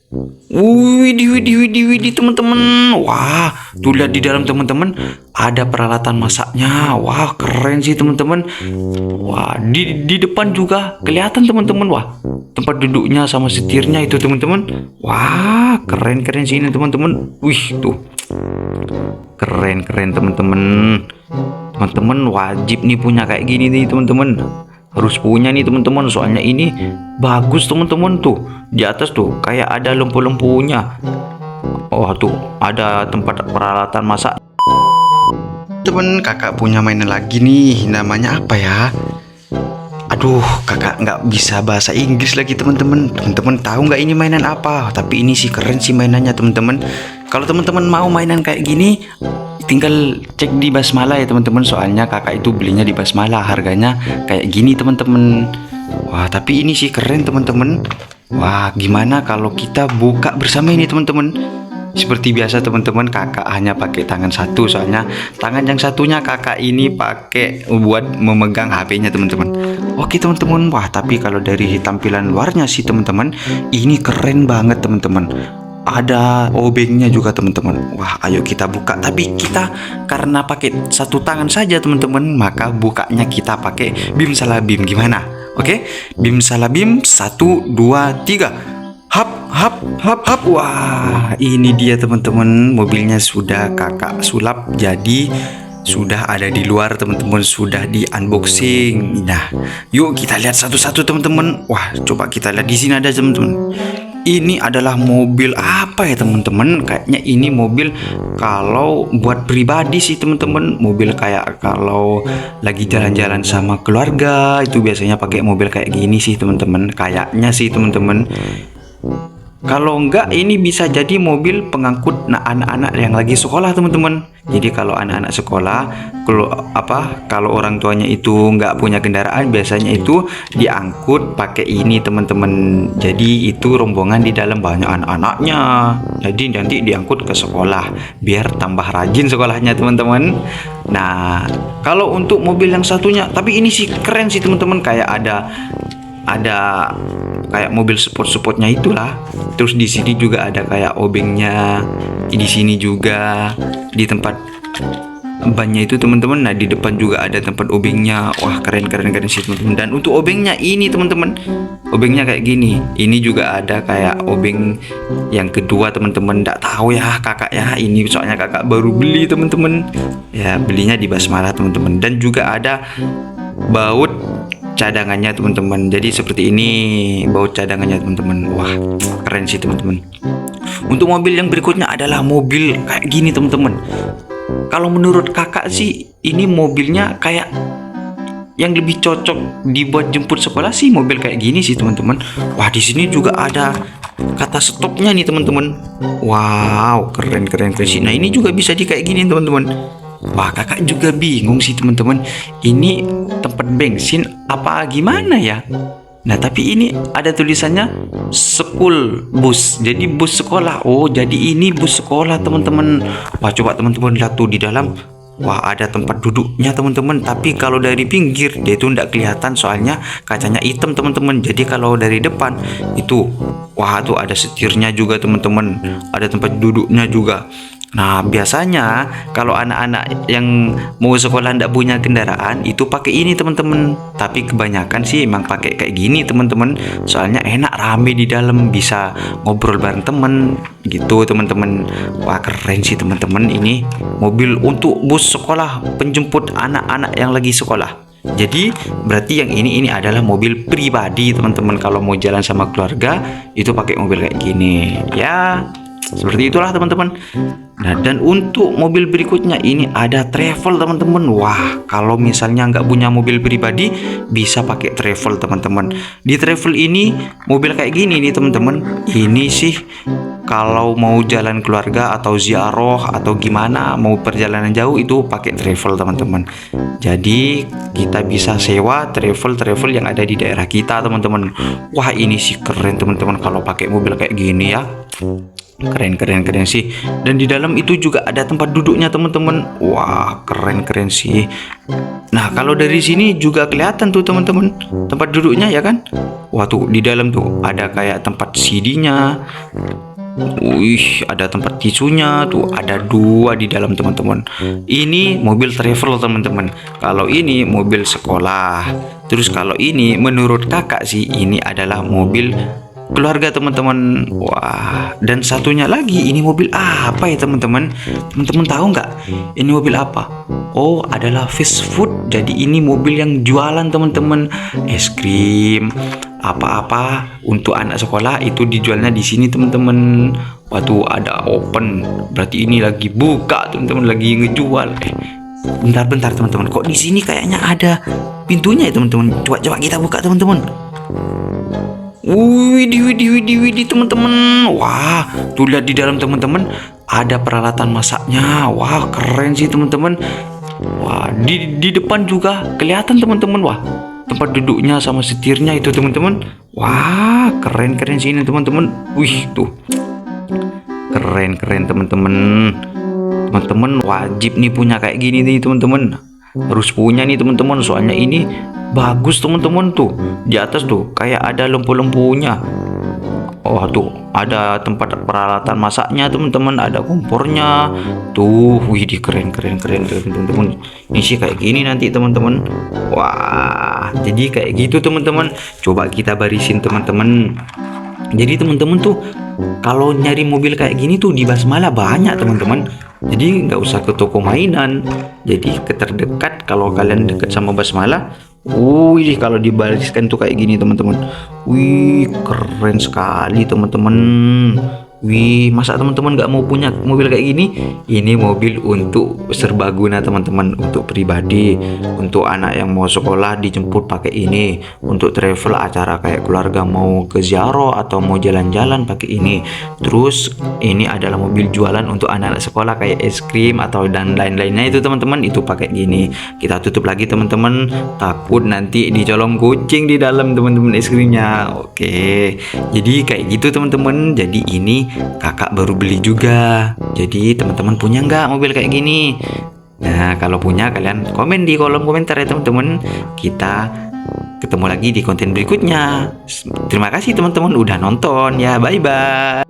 Widih, widih, widih, widih, teman-teman. Wah, tuh lihat di dalam teman-teman ada peralatan masaknya. Wah, keren sih teman-teman. Wah, di depan juga kelihatan teman-teman. Wah, tempat duduknya sama setirnya itu teman-teman. Wah, keren-keren sih ini teman-teman. Wih, tuh keren-keren teman-teman. Teman-teman wajib nih punya kayak gini nih teman-teman. Harus punya nih teman-teman, soalnya ini bagus teman-teman. Tuh di atas tuh kayak ada lempu-lempunya. Oh tuh ada tempat peralatan masak. Temen, kakak punya mainan lagi nih, namanya apa ya? Aduh, kakak nggak bisa bahasa Inggris lagi teman-teman. Teman-teman tahu nggak ini mainan apa? Tapi ini sih keren sih mainannya teman-teman. Kalau teman-teman mau mainan kayak gini, tinggal cek di Basmala ya teman-teman. Soalnya kakak itu belinya di Basmala, harganya kayak gini teman-teman. Wah, tapi ini sih keren teman-teman. Wah, gimana kalau kita buka bersama ini teman-teman? Seperti biasa teman-teman, kakak hanya pakai tangan satu, soalnya tangan yang satunya kakak ini pakai buat memegang HP-nya teman-teman. Oke teman-teman, wah tapi kalau dari tampilan luarnya sih teman-teman, ini keren banget teman-teman. Ada obengnya juga teman-teman. Wah, ayo kita buka. Tapi kita karena pakai satu tangan saja teman-teman, maka bukanya kita pakai bim salah bim. Gimana? Oke, bim salah bim, 1, 2, 3. Hap, hap, hap, hap. Wah, ini dia teman-teman. Mobilnya sudah kakak sulap, jadi sudah ada di luar teman-teman, sudah di unboxing. Nah, yuk kita lihat satu-satu teman-teman. Wah, coba kita lihat di sini ada teman-teman. Ini adalah mobil apa ya teman-teman? Kayaknya ini mobil kalau buat pribadi sih teman-teman. Mobil kayak kalau lagi jalan-jalan sama keluarga itu biasanya pakai mobil kayak gini sih teman-teman. Kayaknya sih teman-teman. Kalau enggak, ini bisa jadi mobil pengangkut anak-anak yang lagi sekolah teman-teman. Jadi kalau anak-anak sekolah, kalau orang tuanya itu nggak punya kendaraan, biasanya itu diangkut pakai ini teman-teman. Jadi itu rombongan di dalam banyak anak-anaknya. Jadi nanti diangkut ke sekolah biar tambah rajin sekolahnya teman-teman. Nah, kalau untuk mobil yang satunya, tapi ini sih keren sih teman-teman, kayak ada kayak mobil sport-sportnya itulah. Terus di sini juga ada kayak obengnya. Di sini juga di tempat bannya itu teman-teman. Nah, di depan juga ada tempat obengnya. Wah, keren sih teman-teman. Dan untuk obengnya ini teman-teman, obengnya kayak gini. Ini juga ada kayak obeng yang kedua teman-teman. Nggak tahu ya kakak ya. Ini soalnya kakak baru beli teman-teman. Ya, belinya di Basmala teman-teman. Dan juga ada baut cadangannya teman-teman. Jadi seperti ini baut cadangannya teman-teman. Wah, keren sih teman-teman. Untuk mobil yang berikutnya adalah mobil kayak gini teman-teman. Kalau menurut kakak sih ini mobilnya kayak yang lebih cocok dibuat jemput sekolah sih mobil kayak gini sih teman-teman. Wah, di sini juga ada kata stopnya nih teman-teman. Wow, keren sih. Nah, ini juga bisa di kayak gini teman-teman. Wah, kakak juga bingung sih teman-teman. Ini tempat bensin apa gimana ya? Nah, tapi ini ada tulisannya school bus. Jadi bus sekolah. Oh, jadi ini bus sekolah teman-teman. Wah, coba teman-teman lihat tuh di dalam. Wah, ada tempat duduknya teman-teman. Tapi kalau dari pinggir dia itu tidak kelihatan, soalnya kacanya hitam teman-teman. Jadi kalau dari depan itu, wah tuh ada setirnya juga teman-teman. Ada tempat duduknya juga. Nah, biasanya kalau anak-anak yang mau sekolah ndak punya kendaraan itu pakai ini teman-teman. Tapi kebanyakan sih emang pakai kayak gini teman-teman. Soalnya enak, rame di dalam, bisa ngobrol bareng temen gitu teman-teman. Wah, keren sih teman-teman, ini mobil untuk bus sekolah penjemput anak-anak yang lagi sekolah. Jadi berarti yang ini adalah mobil pribadi teman-teman. Kalau mau jalan sama keluarga itu pakai mobil kayak gini. Ya, seperti itulah teman-teman. Nah, dan untuk mobil berikutnya ini ada travel teman-teman. Wah, kalau misalnya nggak punya mobil pribadi bisa pakai travel teman-teman. Di travel ini mobil kayak gini nih teman-teman. Ini sih kalau mau jalan keluarga atau ziarah atau gimana, mau perjalanan jauh itu pakai travel teman-teman. Jadi kita bisa sewa travel yang ada di daerah kita teman-teman. Wah, ini sih keren teman-teman kalau pakai mobil kayak gini ya. Keren sih. Dan di dalam itu juga ada tempat duduknya teman-teman. Wah, keren sih. Nah, kalau dari sini juga kelihatan tuh teman-teman tempat duduknya ya kan. Wah tuh di dalam tuh ada kayak tempat CD-nya. Wih, ada tempat tisunya tuh, ada dua di dalam teman-teman. Ini mobil travel teman-teman. Kalau ini mobil sekolah. Terus kalau ini menurut kakak sih ini adalah mobil keluarga teman-teman. Wah, dan satunya lagi ini mobil apa ya teman-teman? Teman-teman tahu nggak? Ini mobil apa? Oh, adalah fast food. Jadi ini mobil yang jualan teman-teman. Es krim, apa-apa untuk anak sekolah itu dijualnya di sini teman-teman. Waktu ada open, berarti ini lagi buka teman-teman, lagi ngejual. Bentar teman-teman. Kok di sini kayaknya ada pintunya ya teman-teman? Coba kita buka teman-teman. Widih teman-teman. Wah, tuh lihat di dalam teman-teman ada peralatan masaknya. Wah, keren sih teman-teman. Wah, di depan juga kelihatan teman-teman. Wah, tempat duduknya sama setirnya itu teman-teman. Wah, keren sih ini teman-teman. Wih, tuh. Keren teman-teman. Teman-teman wajib nih punya kayak gini nih teman-teman. Harus punya nih teman-teman, soalnya ini bagus teman-teman tuh. Di atas tuh kayak ada lempu-lempunya. Oh tuh ada tempat peralatan masaknya teman-teman, ada kompornya tuh. Wih, keren teman-teman. Ini sih kayak gini nanti teman-teman. Wah, jadi kayak gitu teman-teman. Coba kita barisin teman-teman. Jadi teman-teman tuh kalau nyari mobil kayak gini tuh di Basmala banyak teman-teman. Jadi nggak usah ke toko mainan. Jadi terdekat kalau kalian dekat sama Basmala. Wih, kalau dibariskan tuh kayak gini teman-teman. Wih, keren sekali teman-teman. Wih, masa teman-teman nggak mau punya mobil kayak gini? Ini mobil untuk serbaguna teman-teman, untuk pribadi, untuk anak yang mau sekolah dijemput pakai ini, untuk travel acara kayak keluarga mau ke ziarah atau mau jalan-jalan pakai ini. Terus ini adalah mobil jualan untuk anak-anak sekolah kayak es krim atau dan lain-lainnya itu teman-teman, itu pakai gini. Kita tutup lagi teman-teman, takut nanti dicolong kucing di dalam teman-teman es krimnya. Oke, jadi kayak gitu teman-teman. Jadi ini kakak baru beli juga. Jadi teman-teman punya nggak mobil kayak gini? Nah, kalau punya kalian komen di kolom komentar ya teman-teman. Kita ketemu lagi di konten berikutnya. Terima kasih teman-teman udah nonton ya. Bye bye.